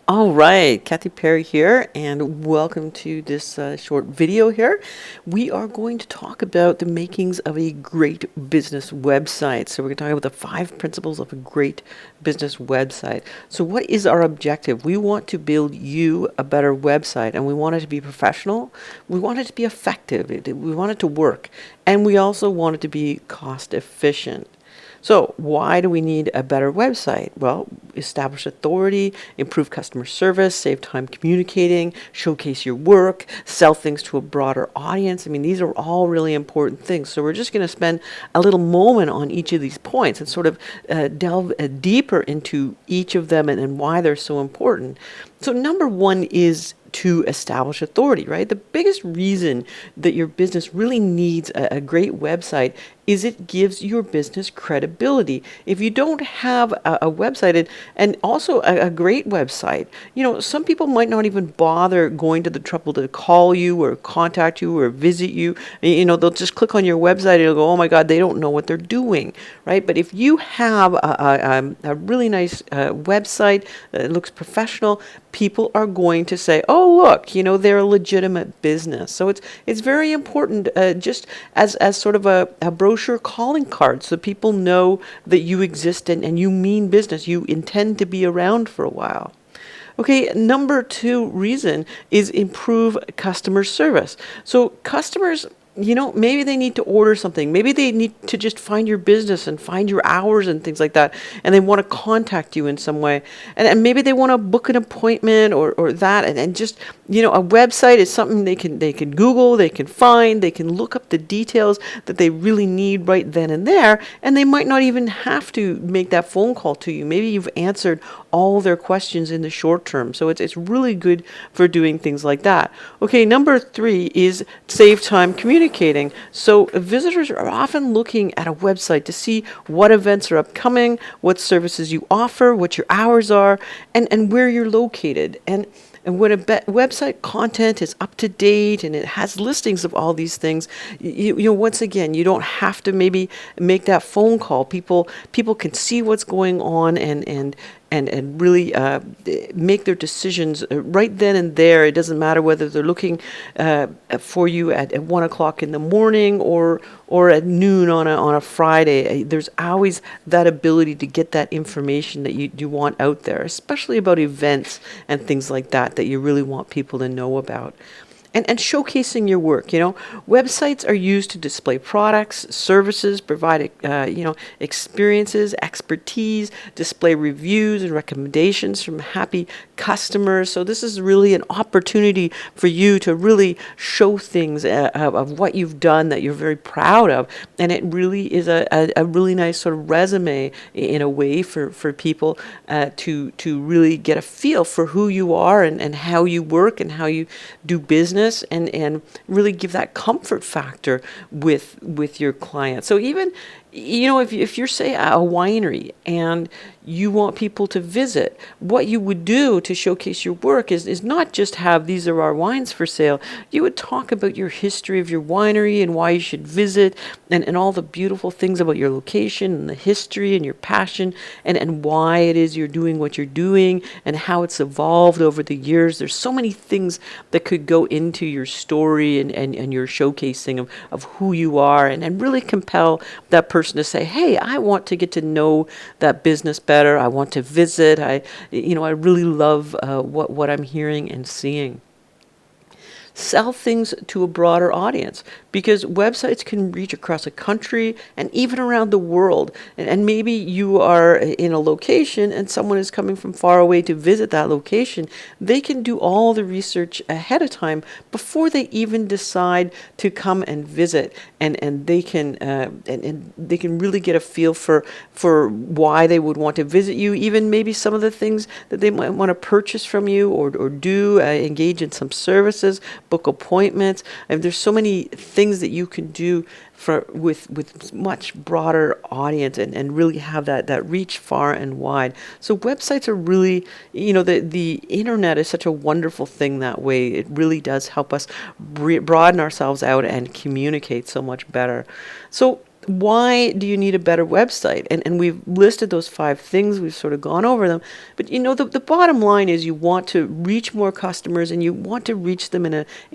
All right, Kathy Perry here, and welcome to this short video here. We are going to talk about the makings of a great business website. So we're going to talk about the 5 principles of a great business website. So what is our objective? We want to build you a better website, and we want it to be professional. We want it to be effective. We want it to work, and we also want it to be cost efficient. So why do we need a better website? Well, establish authority, improve customer service, save time communicating, showcase your work, sell things to a broader audience. I mean, these are all really important things. So we're just going to spend a little moment on each of these points and sort of delve deeper into each of them and why they're so important. So number one is to establish authority, right? The biggest reason that your business really needs a great website is it gives your business credibility. If you don't have a website and also a great website, some people might not even bother going to the trouble to call you or contact you or visit you. They'll just click on your website and they'll go, oh my God, they don't know what they're doing, right? But if you have a really nice website that looks professional, people are going to say, oh, look, they're a legitimate business. So it's very important, just as sort of a brochure calling card, so people know that you exist and you mean business. You intend to be around for a while. Okay, number 2 reason is improve customer service. So customers, maybe they need to order something. Maybe they need to just find your business and find your hours and things like that. And they want to contact you in some way. And maybe they want to book an appointment or that. And just, a website is something they can Google, they can find, they can look up the details that they really need right then and there. And they might not even have to make that phone call to you. Maybe you've answered all their questions in the short term. So it's really good for doing things like that. Okay, number 3 is save time communicating. So visitors are often looking at a website to see what events are upcoming, what services you offer, what your hours are, and where you're located. And when a website content is up to date and it has listings of all these things, once again, you don't have to maybe make that phone call. People can see what's going on and really make their decisions right then and there. It doesn't matter whether they're looking for you at 1 o'clock in the morning or at noon on a Friday. There's always that ability to get that information that you want out there, especially about events and things like that you really want people to know about. And showcasing your work. Websites are used to display products, services, provide experiences, expertise, display reviews and recommendations from happy customers. So this is really an opportunity for you to really show things of what you've done that you're very proud of, and it really is a really nice sort of resume in a way for people to really get a feel for who you are and how you work and how you do business. And really give that comfort factor with your client. So even if you're say a winery and you want people to visit, what you would do to showcase your work is not just have these are our wines for sale. You would talk about your history of your winery and why you should visit and all the beautiful things about your location and the history and your passion and why it is you're doing what you're doing and how it's evolved over the years. There's so many things that could go into your story and your showcasing of who you are and really compel that person to say, hey, I want to get to know that business better. I want to visit. I really love what I'm hearing and seeing. Sell things to a broader audience, because websites can reach across a country and even around the world. And maybe you are in a location and someone is coming from far away to visit that location. They can do all the research ahead of time before they even decide to come and visit, and they can really get a feel for why they would want to visit you, even maybe some of the things that they might want to purchase from you or do, engage in some services, book appointments. There's so many things that you can do with much broader audience and really have that reach far and wide. So websites are really, the internet is such a wonderful thing that way. It really does help us broaden ourselves out and communicate so much better. So why do you need a better website? And we've listed those 5 things. We've sort of gone over them. But you know, the bottom line is you want to reach more customers, and you want to reach them in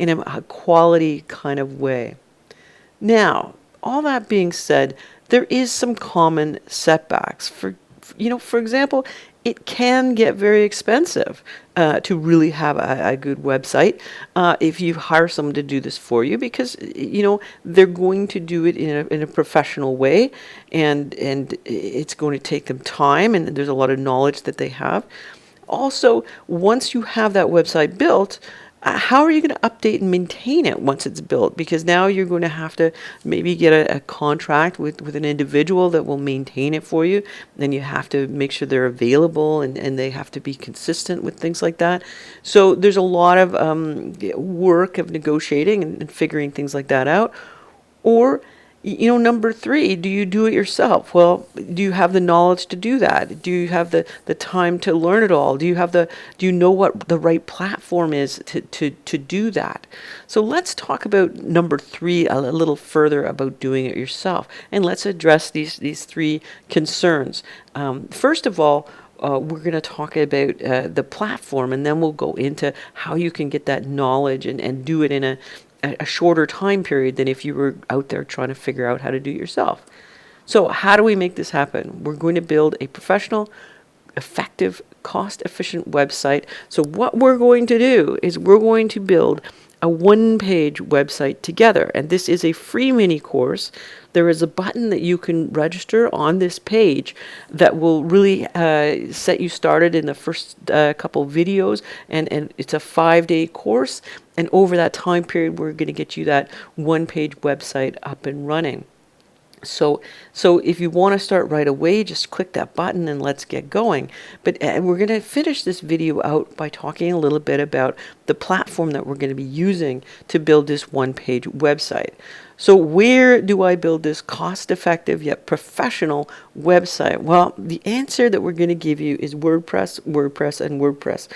a quality kind of way. Now, all that being said, there is some common setbacks. For example, it can get very expensive to really have a good website if you hire someone to do this for you, because they're going to do it in a professional way, and it's going to take them time, and there's a lot of knowledge that they have. Also, once you have that website built, how are you going to update and maintain it once it's built? Because now you're going to have to maybe get a contract with an individual that will maintain it for you. Then you have to make sure they're available, and they have to be consistent with things like that. So there's a lot of work of negotiating and figuring things like that out. Or, number 3, do you do it yourself? Well, do you have the knowledge to do that? Do you have the time to learn it all? Do you know what the right platform is to do that? So let's talk about number 3 a little further, about doing it yourself. And let's address these 3 concerns. First of all, we're going to talk about the platform, and then we'll go into how you can get that knowledge and do it in a shorter time period than if you were out there trying to figure out how to do it yourself. So how do we make this happen? We're going to build a professional, effective, cost-efficient website. So what we're going to do is we're going to build a one-page website together. And this is a free mini course. There is a button that you can register on this page that will really set you started in the first couple videos. And it's a 5-day course. And over that time period, we're going to get you that one-page website up and running. So if you want to start right away, just click that button and let's get going. But we're going to finish this video out by talking a little bit about the platform that we're going to be using to build this one-page website. So where do I build this cost-effective yet professional website? Well, the answer that we're going to give you is WordPress, WordPress, and WordPress.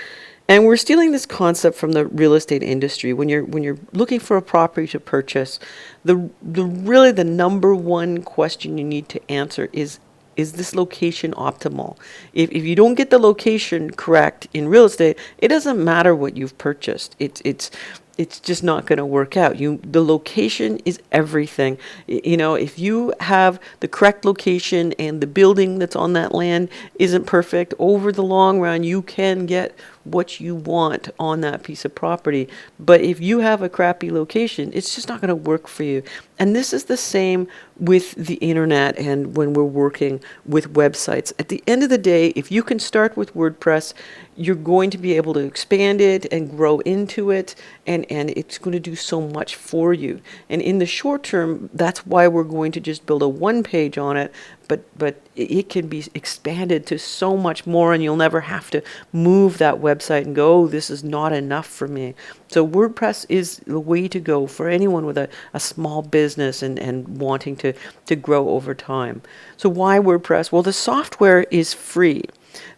And we're stealing this concept from the real estate industry. When you're looking for a property to purchase, really the number one question you need to answer is this location optimal? If you don't get the location correct in real estate, it doesn't matter what you've purchased. It's just not going to work out. The location is everything. If you have the correct location and the building that's on that land isn't perfect, over the long run, you can get what you want on that piece of property. But if you have a crappy location, it's just not going to work for you. And this is the same with the internet and when we're working with websites. At the end of the day, if you can start with WordPress, you're going to be able to expand it and grow into it, and it's going to do so much for you. And in the short term, that's why we're going to just build a one page on it, but it can be expanded to so much more, and you'll never have to move that website and go, oh, this is not enough for me. So WordPress is the way to go for anyone with a small business and wanting to grow over time. So why WordPress? Well, the software is free.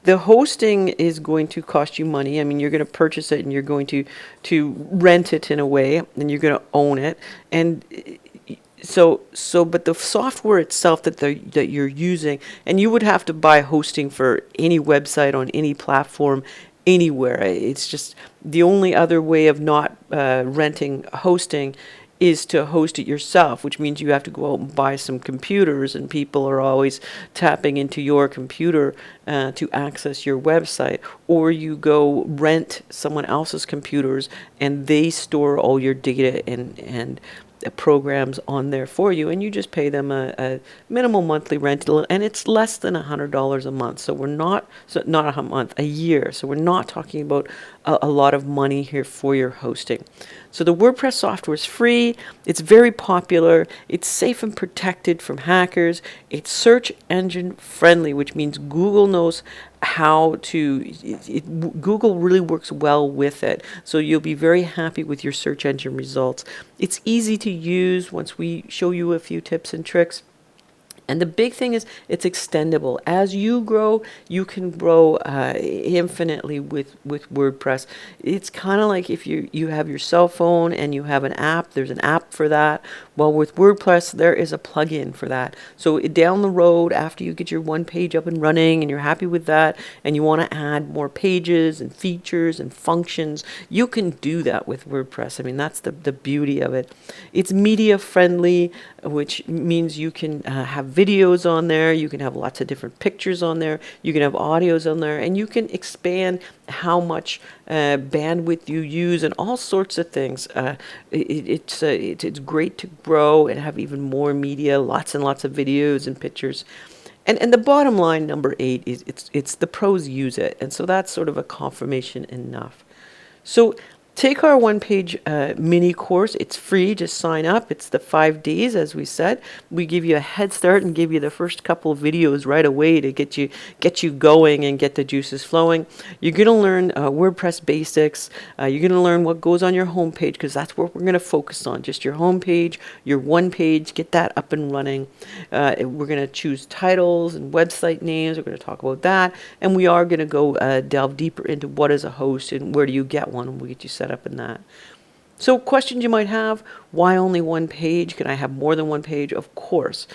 The hosting is going to cost you money. I mean, you're going to purchase it and you're going to rent it in a way, and you're going to own it. And but the software itself that you're using, and you would have to buy hosting for any website on any platform anywhere. It's just the only other way of not renting hosting is to host it yourself, which means you have to go out and buy some computers, and people are always tapping into your computer to access your website, or you go rent someone else's computers and they store all your data and programs on there for you, and you just pay them a minimal monthly rental, and it's less than $100 a month. So not a month, a year. So we're not talking about a lot of money here for your hosting. So the WordPress software is free. It's very popular. It's safe and protected from hackers. It's search engine friendly, which means Google knows how to, Google really works well with it. So you'll be very happy with your search engine results. It's easy to use once we show you a few tips and tricks. And the big thing is it's extendable. As you grow, you can grow infinitely with WordPress. It's kind of like if you have your cell phone and you have an app, there's an app for that. Well, with WordPress, there is a plugin for that. So down the road, after you get your one page up and running and you're happy with that, and you want to add more pages and features and functions, you can do that with WordPress. I mean, that's the beauty of it. It's media friendly, which means you can have videos on there, you can have lots of different pictures on there, you can have audios on there, and you can expand how much bandwidth you use and all sorts of things. It's great to grow and have even more media, lots and lots of videos and pictures. And the bottom line, number 8, is it's the pros use it, and so that's sort of a confirmation enough. So take our one-page mini course. It's free. Just sign up. It's the 5 days, as we said. We give you a head start and give you the first couple of videos right away to get you going and get the juices flowing. You're going to learn WordPress basics. You're going to learn what goes on your homepage, because that's what we're going to focus on. Just your homepage, your one page. Get that up and running. We're going to choose titles and website names. We're going to talk about that, and we are going to go delve deeper into what is a host and where do you get one, and we'll get you set up in that. So questions you might have: why only one page? Can I have more than one page? Of course.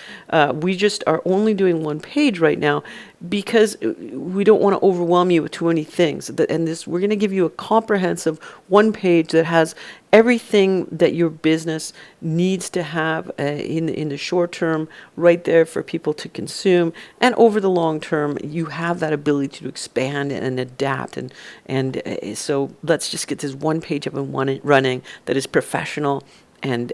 We just are only doing one page right now because we don't want to overwhelm you with too many things. And we're going to give you a comprehensive one page that has everything that your business needs to have in the short term, right there for people to consume. And over the long term, you have that ability to expand and adapt. And so let's just get this one page up and running that is professional and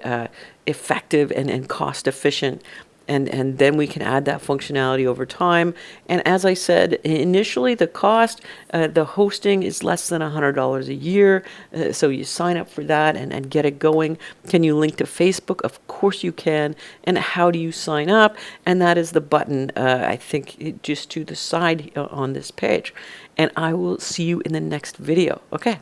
effective and cost efficient. And then we can add that functionality over time. And as I said, initially the cost, the hosting is less than $100 a year. So you sign up for that and get it going. Can you link to Facebook? Of course you can. And how do you sign up? And that is the button, I think, just to the side on this page. And I will see you in the next video. Okay.